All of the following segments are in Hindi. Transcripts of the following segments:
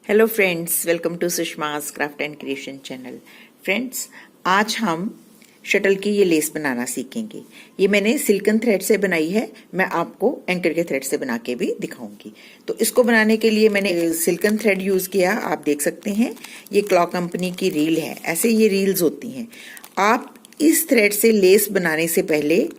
Hello friends, welcome to Sushma's craft and creation channel. Friends, आज हम शटल की ये लेस बनाना सीखेंगे। ये मैंने सिल्कन थ्रेड से बनाई है। मैं आपको एंकर के थ्रेड से बना के भी दिखाऊंगी। तो इसको बनाने के लिए मैंने सिल्कन थ्रेड यूज किया। आप देख सकते हैं ये क्लॉ कंपनी की रील है। ऐसे ये रील्स होती हैं। आप इस थ्रेड से लेस बनाने से पहले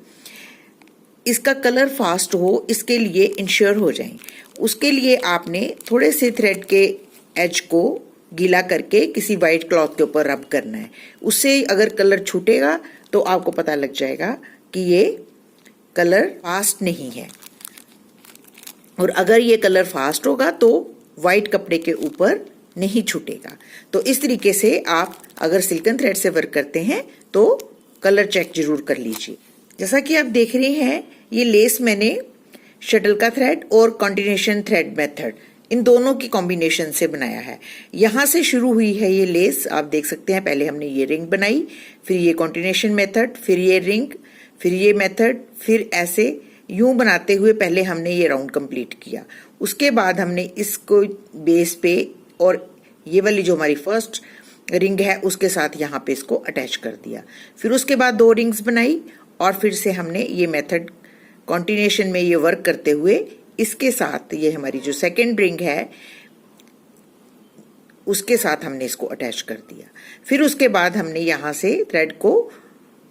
इसका कलर फास्ट हो, इसके लिए इंश्योर हो जाएं। उसके लिए आपने थोड़े से थ्रेड के एज को गीला करके किसी वाइट क्लॉथ के ऊपर रब करना है। उससे अगर कलर छूटेगा तो आपको पता लग जाएगा कि ये कलर फास्ट नहीं है। और अगर ये कलर फास्ट होगा तो वाइट कपड़े के ऊपर नहीं छूटेगा। तो इस तरीके से आप अगर सिल्कन थ्रेड से वर्क करते हैं तो कलर चेक जरूर कर लीजिए। जैसा कि आप देख रहे हैं, ये लेस मैंने शटल का थ्रेड और कॉन्टिन्यूशन थ्रेड मेथड, इन दोनों की कॉम्बिनेशन से बनाया है। यहां से शुरू हुई है ये लेस। आप देख सकते हैं, पहले हमने ये रिंग बनाई, फिर ये कॉन्टिन्यूशन मेथड, फिर ये रिंग, फिर ये मेथड, फिर ऐसे यूं बनाते हुए पहले हमने ये राउंड कंप्लीट किया। उसके बाद हमने इसको बेस पे और ये वाली जो हमारी फर्स्ट रिंग है उसके साथ यहाँ पे इसको अटैच कर दिया। फिर उसके बाद 2 रिंग्स बनाई और फिर से हमने ये मेथड कॉन्टिन्यूशन में ये वर्क करते हुए इसके साथ ये हमारी जो सेकेंड रिंग है उसके साथ हमने इसको अटैच कर दिया। फिर उसके बाद हमने यहां से थ्रेड को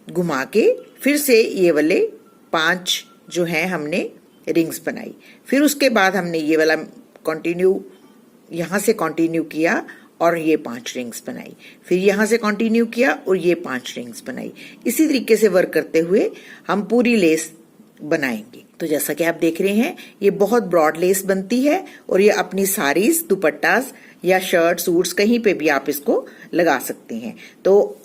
घुमा के फिर से ये वाले 5 जो है हमने रिंग्स बनाई। फिर उसके बाद हमने ये वाला कंटिन्यू यहां से कंटिन्यू किया और ये 5 रिंग्स बनाई। फिर यहां से कंटिन्यू किया और ये 5 रिंग्स बनाई। इसी तरीके से वर्क करते हुए हम पूरी लेस बनाएंगे। तो जैसा कि आप देख रहे हैं, ये बहुत ब्रॉड लेस बनती है और ये अपनी साड़ीज, दुपट्टास या शर्ट, सूट्स कहीं पे भी आप इसको लगा सकते हैं। तो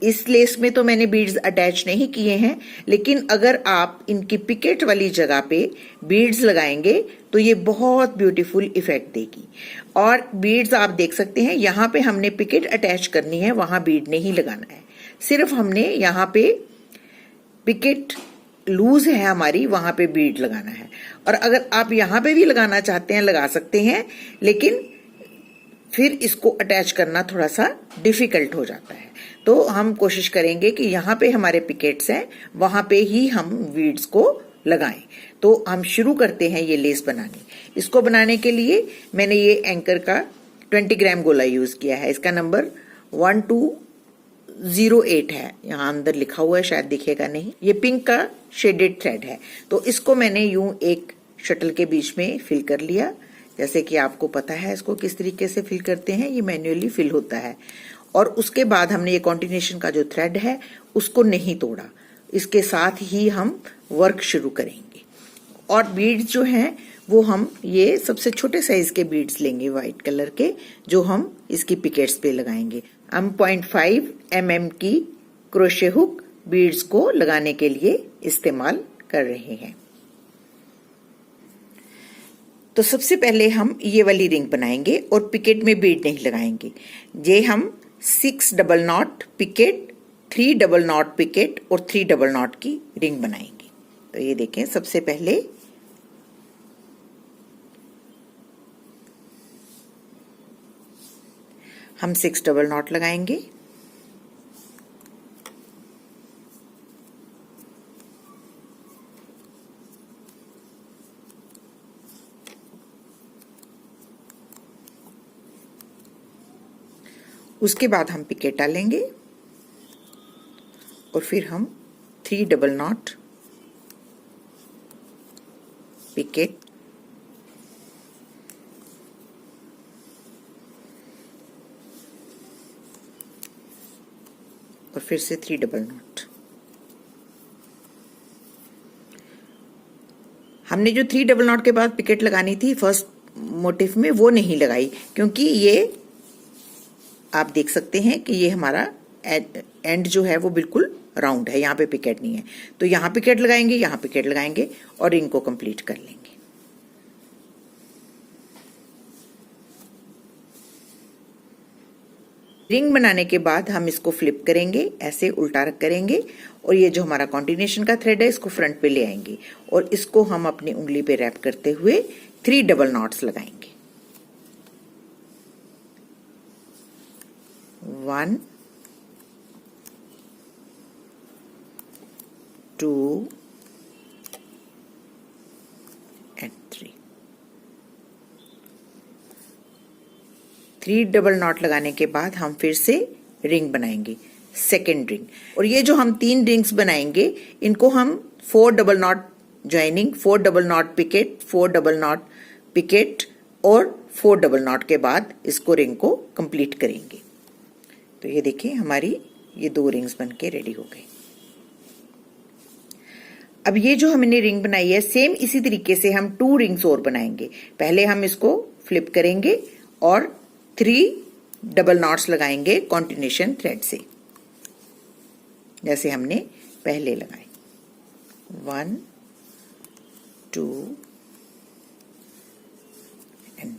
इस लेस में तो मैंने बीड्स अटैच नहीं किए हैं, लेकिन अगर आप इनकी पिकेट वाली जगह पे बीड्स लगाएंगे तो ये बहुत ब्यूटीफुल इफेक्ट देगी। और बीड्स आप देख सकते हैं, यहाँ पे हमने पिकेट अटैच करनी है, वहां बीड नहीं लगाना है। सिर्फ हमने यहाँ पे पिकेट लूज है हमारी, वहां पे बीड लगाना है। और अगर आप यहां पे भी लगाना चाहते हैं लगा सकते हैं, लेकिन फिर इसको अटैच करना थोड़ा सा डिफिकल्ट हो जाता है। तो हम कोशिश करेंगे कि यहाँ पे हमारे पिकेट्स हैं वहां पे ही हम बीड्स को लगाएं। तो हम शुरू करते हैं ये लेस बनानी। इसको बनाने के लिए मैंने ये एंकर का 20 ग्राम गोला यूज किया है। इसका नंबर 1208 है, यहाँ अंदर लिखा हुआ है, शायद दिखेगा नहीं। ये पिंक का शेडेड थ्रेड है। तो इसको मैंने यूं एक शटल के बीच में फिल कर लिया। जैसे कि आपको पता है इसको किस तरीके से फिल करते हैं, ये मैन्युअली फिल होता है। और उसके बाद हमने ये कॉन्टिन्यूशन का जो थ्रेड है उसको नहीं तोड़ा, इसके साथ ही हम वर्क शुरू करेंगे। और बीड्स जो हैं वो हम ये सबसे छोटे साइज के बीड्स लेंगे व्हाइट कलर के, जो हम इसकी पिकेट्स पे लगाएंगे। हम 0.5 mm की क्रोशे हुक बीड्स को लगाने के लिए इस्तेमाल कर रहे हैं। तो सबसे पहले हम ये वाली रिंग बनाएंगे और पिकेट में बीड नहीं लगाएंगे। ये हम 6 double knot picot, 3 double knot picot और 3 डबल नॉट की रिंग बनाएंगे। तो ये देखें, सबसे पहले हम 6 डबल नॉट लगाएंगे। उसके बाद हम पिकेट डालेंगे और फिर हम 3 डबल नॉट पिकेट, और फिर से 3 डबल नॉट। हमने जो 3 डबल नॉट के बाद पिकेट लगानी थी फर्स्ट मोटिफ में, वो नहीं लगाई, क्योंकि ये आप देख सकते हैं कि ये हमारा एंड जो है वो बिल्कुल राउंड है, यहाँ पे पिकेट नहीं है। तो यहाँ पिकेट लगाएंगे, यहाँ पिकेट लगाएंगे और रिंग को कंप्लीट कर लेंगे। रिंग बनाने के बाद हम इसको फ्लिप करेंगे, ऐसे उल्टा रख करेंगे और ये जो हमारा कॉन्टिन्यूशन का थ्रेड है इसको फ्रंट पे ले आएंगे और इसको हम अपनी उंगली पे रैप करते हुए 3 डबल नॉट्स लगाएंगे। 1 2 and 3 डबल नॉट लगाने के बाद हम फिर से रिंग बनाएंगे, सेकेंड रिंग। और ये जो हम 3 रिंग्स बनाएंगे इनको हम 4 double knot joining, 4 double knot picot, 4 double knot picot और 4 डबल नॉट के बाद इसको रिंग को कंप्लीट करेंगे। तो ये देखिए हमारी ये 2 रिंग्स बनके रेडी हो गई। अब ये जो हमने रिंग बनाई है सेम इसी तरीके से हम 2 रिंग्स और बनाएंगे। पहले हम इसको फ्लिप करेंगे और 3 डबल नॉट्स लगाएंगे कंटिन्यूएशन थ्रेड से, जैसे हमने पहले लगाए। 1 2 and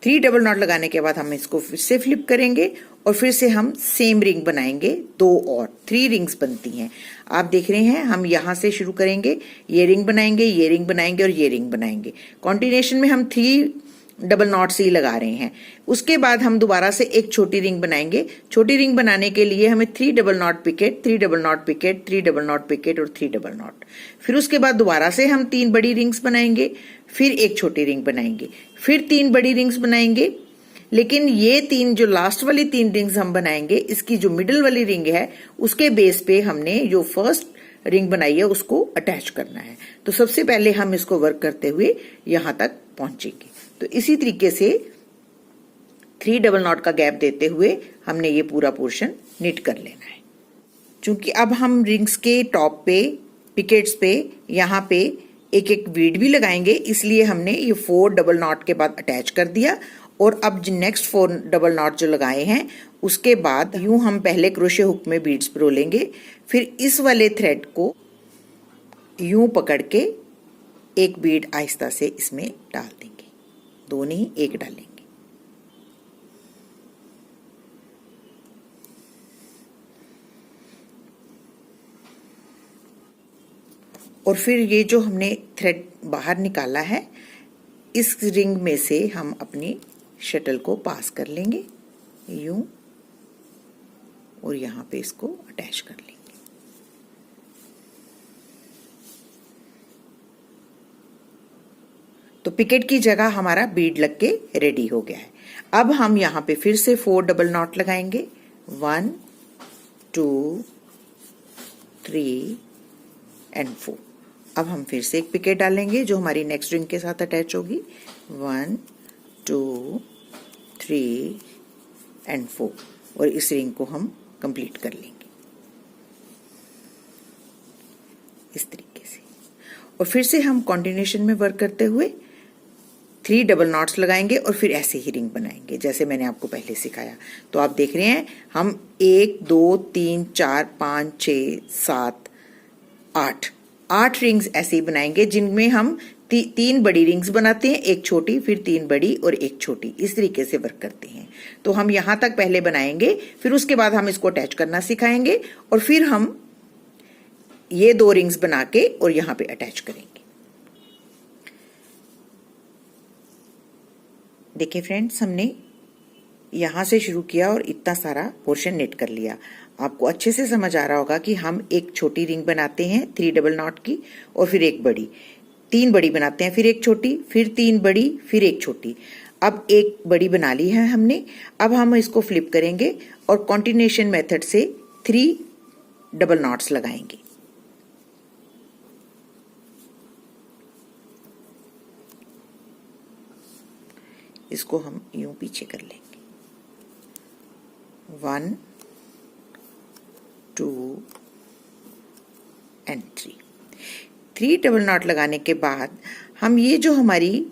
3 डबल नॉट लगाने के बाद हम इसको फिर से फ्लिप करेंगे और फिर से हम सेम रिंग बनाएंगे, 2 और 3 रिंग्स बनती हैं। आप देख रहे हैं हम यहां से शुरू करेंगे, ये रिंग बनाएंगे, ये रिंग बनाएंगे और ये रिंग बनाएंगे। कॉन्टिन्यूएशन में हम 3 डबल नॉट से ही लगा रहे हैं। उसके बाद हम दोबारा से एक छोटी रिंग बनाएंगे। छोटी रिंग बनाने के लिए हमें 3 double knot picot, 3 double knot picot, 3 double knot picot और 3 डबल नॉट। फिर उसके बाद दोबारा से हम 3 बड़ी रिंग्स बनाएंगे, फिर एक छोटी रिंग बनाएंगे, फिर 3 बड़ी रिंग्स बनाएंगे। लेकिन ये 3 जो लास्ट वाली 3 रिंग्स हम बनाएंगे, इसकी जो मिडिल वाली रिंग है उसके बेस पे हमने जो फर्स्ट रिंग बनाई है उसको अटैच करना है। तो सबसे पहले हम इसको वर्क करते हुए यहां तक पहुंचेंगे। तो इसी तरीके से 3 डबल नॉट का गैप देते हुए हमने ये पूरा पोर्शन निट कर लेना है। चूंकि अब हम रिंग्स के टॉप पे, पिकेट्स पे, यहाँ पे एक एक बीड भी लगाएंगे, इसलिए हमने ये 4 डबल नॉट के बाद अटैच कर दिया। और अब जो नेक्स्ट 4 डबल नॉट जो लगाए हैं उसके बाद यूं हम पहले क्रोशे हुक में बीड्स परोलेंगे, फिर इस वाले थ्रेड को यूं पकड़ के एक बीड आहिस्ता से इसमें डाल देंगे, 2 नहीं 1 डालेंगे। और फिर ये जो हमने थ्रेड बाहर निकाला है, इस रिंग में से हम अपनी शटल को पास कर लेंगे यूं और यहां पे इसको अटैच कर लेंगे। तो पिकेट की जगह हमारा बीड लग के रेडी हो गया है। अब हम यहां पे फिर से 4 डबल नॉट लगाएंगे, 1 2 3 and 4। अब हम फिर से एक पिकेट डालेंगे जो हमारी नेक्स्ट रिंग के साथ अटैच होगी, 1 2 3 and 4। और इस रिंग को हम कंप्लीट कर लेंगे इस तरीके से। और फिर से हम कंटिन्यूएशन में वर्क करते हुए 3 डबल नॉट्स लगाएंगे और फिर ऐसे ही रिंग बनाएंगे जैसे मैंने आपको पहले सिखाया। तो आप देख रहे हैं हम 1 2 3 4 5 6 7 8 रिंग्स ऐसे ही बनाएंगे, जिनमें हम 3 बड़ी रिंग्स बनाते हैं, एक छोटी, फिर 3 बड़ी और एक छोटी, इस तरीके से वर्क करते हैं। तो हम यहां तक पहले बनाएंगे, फिर उसके बाद हम इसको अटैच करना सिखाएंगे और फिर हम ये 2 रिंग्स बना के और यहां पे अटैच करेंगे। देखिए फ्रेंड्स, हमने यहां से शुरू किया और इतना सारा पोर्शन नेट कर लिया। आपको अच्छे से समझ आ रहा होगा कि हम एक छोटी रिंग बनाते हैं 3 डबल नॉट की और फिर एक बड़ी, 3 बड़ी बनाते हैं, फिर एक छोटी, फिर 3 बड़ी, फिर एक छोटी। अब एक बड़ी बना ली है हमने। अब हम इसको फ्लिप करेंगे और कंटिन्यूएशन मेथड से 3 डबल नॉट्स लगाएंगे। इसको हम यूं पीछे कर लेंगे, 1 2 and 3 डबल नॉट लगाने के बाद हम ये जो हमारी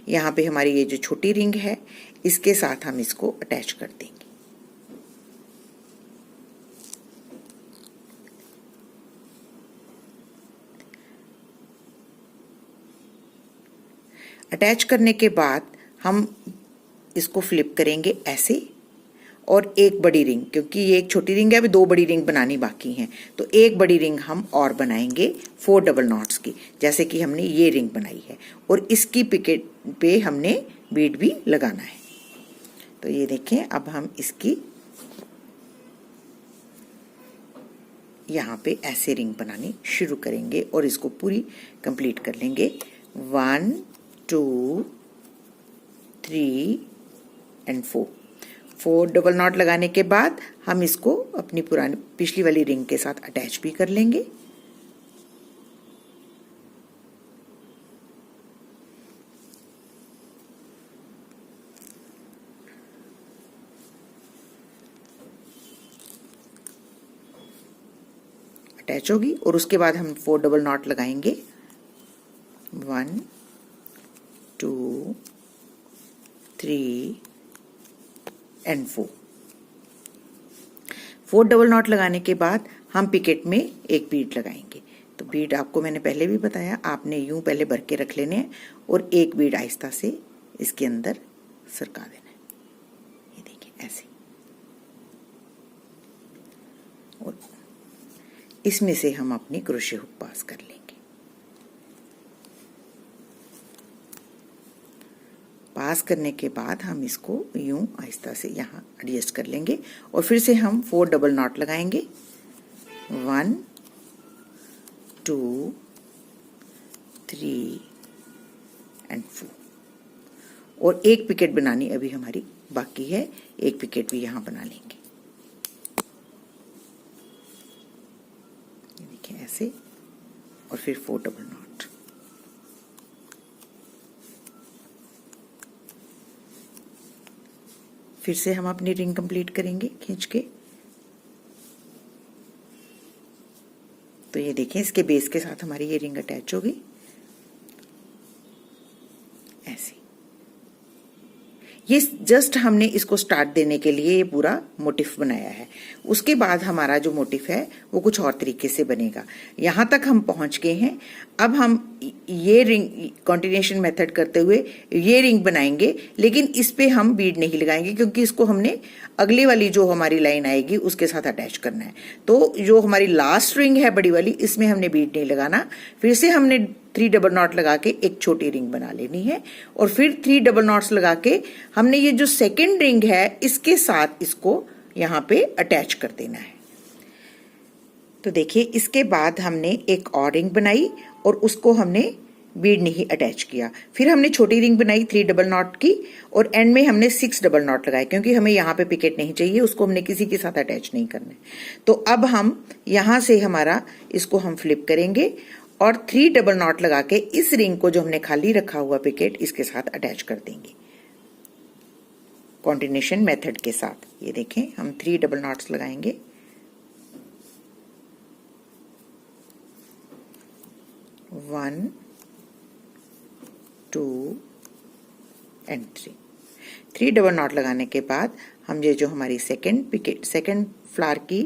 यहाँ पे हमारी ये जो छोटी रिंग है इसके साथ हम इसको अटैच कर देंगे। अटैच करने के बाद हम इसको फ्लिप करेंगे ऐसे और एक बड़ी रिंग, क्योंकि ये एक छोटी रिंग है, अभी 2 बड़ी रिंग बनानी बाकी हैं, तो एक बड़ी रिंग हम और बनाएंगे 4 डबल नॉट्स की, जैसे कि हमने ये रिंग बनाई है और इसकी पिकेट पे हमने बीड भी लगाना है। तो ये देखें, अब हम इसकी यहाँ पे ऐसे रिंग बनानी शुरू करेंगे और इसको पूरी कंप्लीट कर लेंगे। 1 2 3 एंड 4 डबल नॉट लगाने के बाद हम इसको अपनी पुरानी पिछली वाली रिंग के साथ अटैच भी कर लेंगे। अटैच होगी और उसके बाद हम 4 डबल नॉट लगाएंगे। 1 2 3 एंड 4 डबल नॉट लगाने के बाद हम पिकेट में एक बीड लगाएंगे। तो बीड आपको मैंने पहले भी बताया, आपने यूं पहले भर के रख लेने हैं और एक बीड आहिस्ता से इसके अंदर सरका देना है। ये देखिए ऐसे, और इसमें से हम अपनी क्रोशे हुक पास कर लेंगे। पास करने के बाद हम इसको यूं आहिस्ता से यहाँ एडजस्ट कर लेंगे और फिर से हम 4 डबल नॉट लगाएंगे। 1 2 3 एंड 4 और एक पिकेट बनानी अभी हमारी बाकी है, एक पिकेट भी यहाँ बना लेंगे। देखिए ऐसे, और फिर 4 डबल नॉट। फिर से हम अपनी रिंग कंप्लीट करेंगे खींच के। तो ये देखें, इसके बेस के साथ हमारी ये रिंग अटैच हो गई ऐसे। ये जस्ट हमने इसको स्टार्ट देने के लिए ये पूरा मोटिफ बनाया है। उसके बाद हमारा जो मोटिफ है वो कुछ और तरीके से बनेगा। यहां तक हम पहुंच गए हैं। अब हम ये रिंग कॉन्टिन्यूएशन मेथड करते हुए ये रिंग बनाएंगे, लेकिन इस पे हम बीड नहीं लगाएंगे क्योंकि इसको हमने अगली वाली जो हमारी लाइन आएगी उसके साथ अटैच करना है। तो जो हमारी लास्ट रिंग है बड़ी वाली, इसमें हमने बीड नहीं लगाना। फिर से हमने 3 डबल नॉट लगा के एक छोटी रिंग बना लेनी है और फिर 3 डबल नॉट्स लगा के हमने ये जो सेकेंड रिंग है इसके साथ इसको यहाँ पे अटैच कर देना है। तो देखिए, इसके बाद हमने एक और रिंग बनाई और उसको हमने बीड नहीं अटैच किया। फिर हमने छोटी रिंग बनाई 3 डबल नॉट की और एंड में हमने 6 डबल नॉट लगाए क्योंकि हमें यहाँ पे पिकेट नहीं चाहिए, उसको हमने किसी के साथ अटैच नहीं करना है। तो अब हम यहाँ से हमारा इसको हम फ्लिप करेंगे और 3 डबल नॉट लगा के इस रिंग को जो हमने खाली रखा हुआ पिकेट इसके साथ अटैच कर देंगे कॉन्टिन्यूएशन मेथड के साथ। ये देखें, हम 3 डबल नॉट्स लगाएंगे। 1 2 एंड 3 डबल नॉट लगाने के बाद हम ये जो हमारी सेकेंड फ्लावर की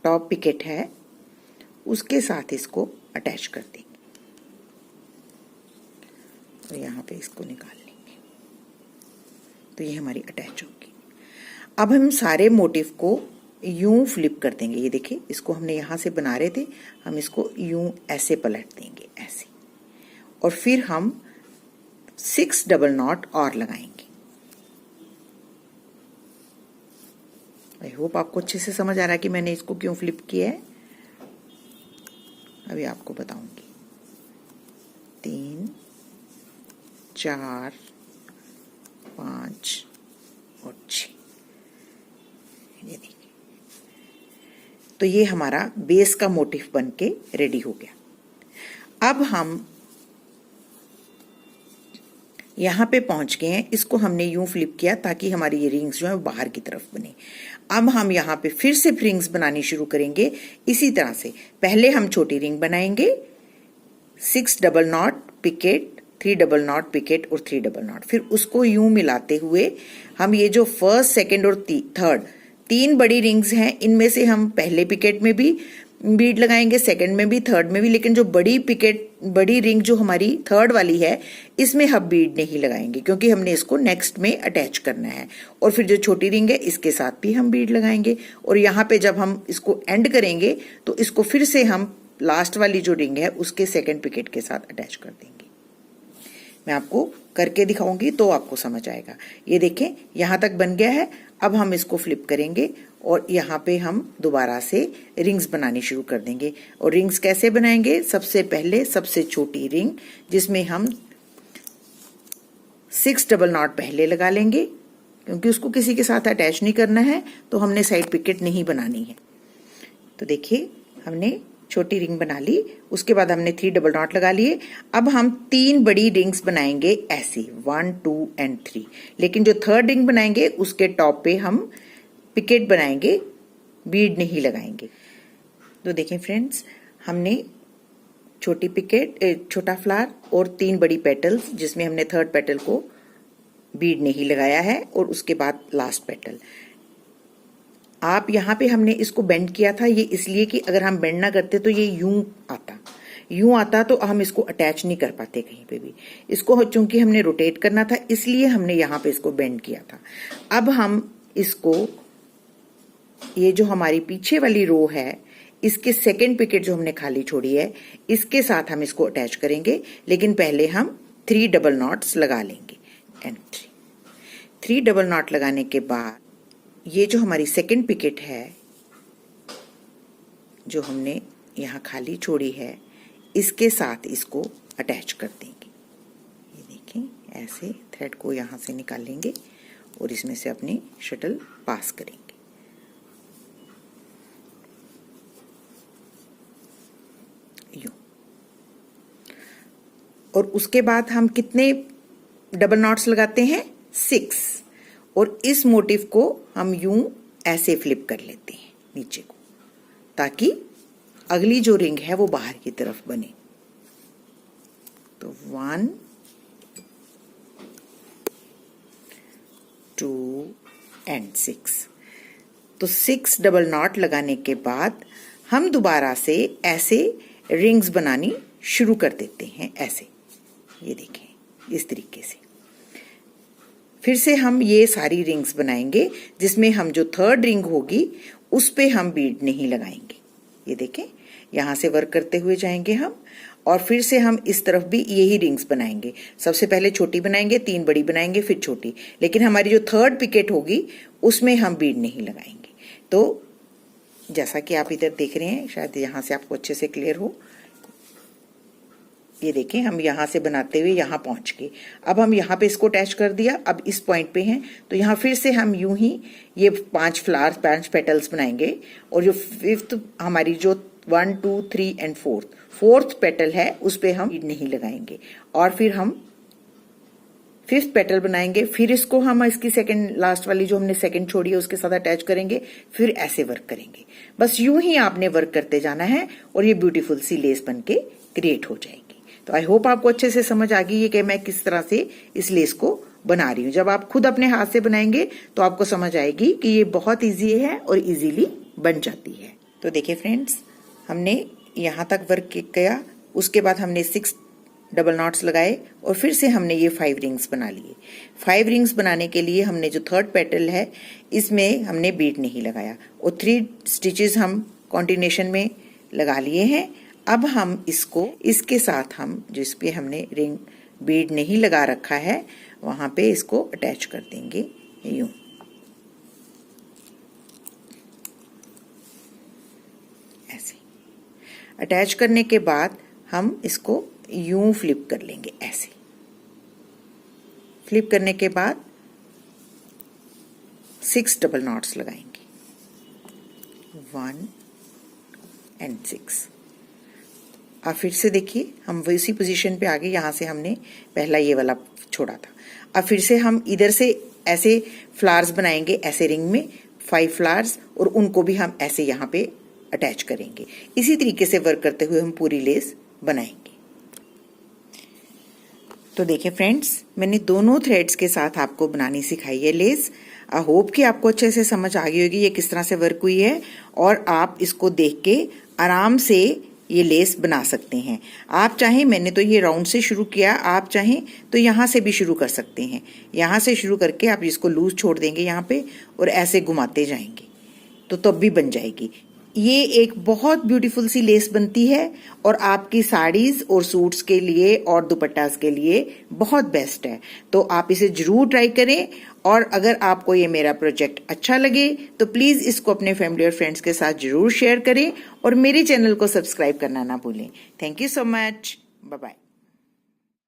टॉप पिकेट है उसके साथ इसको अटैच कर देंगे और यहाँ पे इसको निकाल लेंगे। तो ये हमारी अटैच होगी। अब हम सारे मोटिव को यूं फ्लिप कर देंगे। ये देखिए, इसको हमने यहां से बना रहे थे, हम इसको यूं ऐसे पलट देंगे ऐसे, और फिर हम 6 डबल नॉट और लगाएंगे। आई होप आपको अच्छे से समझ आ रहा है कि मैंने इसको क्यों फ्लिप किया है। अभी आपको बताऊंगी। 3 4 5 और 6। ये देखिए, तो ये हमारा बेस का मोटिफ बन के रेडी हो गया। अब हम यहाँ पे पहुंच गए हैं। इसको हमने यूं फ्लिप किया ताकि हमारी ये रिंग्स जो है बाहर की तरफ बने। अब हम यहाँ पे फिर से रिंग्स बनानी शुरू करेंगे इसी तरह से। पहले हम छोटी रिंग बनाएंगे, 6 double knot picot, 3 double knot picot और 3 डबल नॉट। फिर उसको यूं मिलाते हुए हम ये जो फर्स्ट, सेकेंड और थर्ड 3 बड़ी रिंग्स हैं, इनमें से हम पहले पिकेट में भी बीड लगाएंगे, सेकंड में भी, थर्ड में भी, लेकिन जो बड़ी रिंग जो हमारी थर्ड वाली है इसमें हम बीड नहीं लगाएंगे क्योंकि हमने इसको नेक्स्ट में अटैच करना है। और फिर जो छोटी रिंग है इसके साथ भी हम बीड लगाएंगे और यहाँ पे जब हम इसको एंड करेंगे तो इसको फिर से हम लास्ट वाली जो रिंग है उसके सेकेंड पिकेट के साथ अटैच कर देंगे। मैं आपको करके दिखाऊंगी तो आपको समझ आएगा। ये देखें यहाँ तक बन गया है। अब हम इसको फ्लिप करेंगे और यहाँ पे हम दोबारा से रिंग्स बनानी शुरू कर देंगे। और रिंग्स कैसे बनाएंगे? सबसे पहले सबसे छोटी रिंग जिसमें हम 6 डबल नॉट पहले लगा लेंगे, क्योंकि उसको किसी के साथ अटैच नहीं करना है, तो हमने साइड पिकेट नहीं बनानी है। तो देखिए हमने छोटी रिंग बना ली, उसके बाद हमने 3 डबल नॉट लगा लिए। अब हम 3 बड़ी रिंग्स बनाएंगे ऐसी 1 2 एंड 3, लेकिन जो थर्ड रिंग बनाएंगे उसके टॉप पे हम पिकेट बनाएंगे, बीड नहीं लगाएंगे। तो देखें फ्रेंड्स, हमने छोटी पिकेट, छोटा फ्लावर और 3 बड़ी पेटल्स जिसमें हमने थर्ड पेटल को बीड नहीं लगाया है, और उसके बाद लास्ट पेटल। आप यहाँ पे हमने इसको बेंड किया था, ये इसलिए कि अगर हम बेंड ना करते तो ये यूं आता तो हम इसको अटैच नहीं कर पाते कहीं पे भी। इसको चूंकि हमने रोटेट करना था इसलिए हमने यहाँ पे इसको बेंड किया था। अब हम इसको, ये जो हमारी पीछे वाली रो है, इसके सेकेंड पिकेट जो हमने खाली छोड़ी है, इसके साथ हम इसको अटैच करेंगे, लेकिन पहले हम 3 डबल नॉट्स लगा लेंगे एंड 3 डबल नॉट लगाने के बाद ये जो हमारी सेकेंड पिकेट है जो हमने यहाँ खाली छोड़ी है, इसके साथ इसको अटैच कर देंगे। ये देखें, ऐसे थ्रेड को यहाँ से निकालेंगे और इसमें से अपनी शटल पास करेंगे। यूं। और उसके बाद हम कितने डबल नॉट्स लगाते हैं? 6। और इस मोटिव को हम यूं ऐसे फ्लिप कर लेते हैं नीचे को, ताकि अगली जो रिंग है वो बाहर की तरफ बने। तो 1 2 एंड 6। तो 6 डबल नॉट लगाने के बाद हम दोबारा से ऐसे रिंग्स बनानी शुरू कर देते हैं, ऐसे। ये देखें, इस तरीके से फिर से हम ये सारी रिंग्स बनाएंगे, जिसमें हम जो थर्ड रिंग होगी उस पे हम बीड नहीं लगाएंगे। ये देखें, यहां से वर्क करते हुए जाएंगे हम, और फिर से हम इस तरफ भी यही रिंग्स बनाएंगे। सबसे पहले छोटी बनाएंगे, 3 बड़ी बनाएंगे, फिर छोटी, लेकिन हमारी जो थर्ड पिकेट होगी उसमें हम बीड नहीं लगाएंगे। तो जैसा कि आप इधर देख रहे हैं, शायद यहां से आपको अच्छे से क्लियर हो। ये देखें, हम यहाँ से बनाते हुए यहाँ पहुंच गए। अब हम यहाँ पे इसको अटैच कर दिया, अब इस पॉइंट पे हैं, तो यहाँ फिर से हम यूं ही ये 5 फ्लावर्स, 5 पेटल्स बनाएंगे। और जो 5th हमारी जो 1 2 3 एंड 4th पेटल है उस पे हम बीड नहीं लगाएंगे। और फिर हम 5th पेटल बनाएंगे, फिर इसको हम इसकी सेकंड लास्ट वाली जो हमने सेकंड छोड़ी है उसके साथ अटैच करेंगे, फिर ऐसे वर्क करेंगे। बस यूं ही आपने वर्क करते जाना है और ये ब्यूटीफुल सी लेस बनके क्रिएट हो जाएगी। तो आई होप आपको अच्छे से समझ आ गई है कि मैं किस तरह से इस लेस को बना रही हूँ। जब आप खुद अपने हाथ से बनाएंगे तो आपको समझ आएगी कि ये बहुत इजी है और इजीली बन जाती है। तो देखिए फ्रेंड्स, हमने यहाँ तक वर्क किया, उसके बाद हमने 6 डबल नॉट्स लगाए और फिर से हमने ये 5 रिंग्स बना लिए। 5 रिंग्स बनाने के लिए हमने जो थर्ड पेटल है इसमें हमने बीड नहीं लगाया, और 3 स्टिचेस हम कॉन्टिन्यूशन में लगा लिए हैं। अब हम इसको, इसके साथ हम जिस पे हमने रिंग बीड नहीं लगा रखा है वहां पे इसको अटैच कर देंगे यूं। ऐसे अटैच करने के बाद हम इसको यूं फ्लिप कर लेंगे, ऐसे। फ्लिप करने के बाद 6 डबल नॉट्स लगाएंगे, 1 एंड 6। अब फिर से देखिए, हम इसी पोजीशन पे आ गए, यहाँ से हमने पहला ये वाला छोड़ा था। अब फिर से हम इधर से ऐसे फ्लावर्स बनाएंगे, ऐसे रिंग में 5 फ्लावर्स, और उनको भी हम ऐसे यहाँ पे अटैच करेंगे। इसी तरीके से वर्क करते हुए हम पूरी लेस बनाएंगे। तो देखिए फ्रेंड्स, मैंने दोनों थ्रेड्स के साथ आपको बनानी सिखाई है लेस। आई होप कि आपको अच्छे से समझ आ गई होगी ये किस तरह से वर्क हुई है, और आप इसको देख के आराम से ये लेस बना सकते हैं। आप चाहें, मैंने तो ये राउंड से शुरू किया, आप चाहें तो यहाँ से भी शुरू कर सकते हैं। यहाँ से शुरू करके आप इसको लूज छोड़ देंगे यहाँ पे और ऐसे घुमाते जाएंगे तो तब भी बन जाएगी। ये एक बहुत ब्यूटीफुल सी लेस बनती है और आपकी साड़ीज और सूट्स के लिए और दुपट्टास के लिए बहुत बेस्ट है। तो आप इसे जरूर ट्राई करें और अगर आपको ये मेरा प्रोजेक्ट अच्छा लगे तो प्लीज इसको अपने फैमिली और फ्रेंड्स के साथ जरूर शेयर करें और मेरे चैनल को सब्सक्राइब करना ना भूलें। Thank you so much. Bye bye.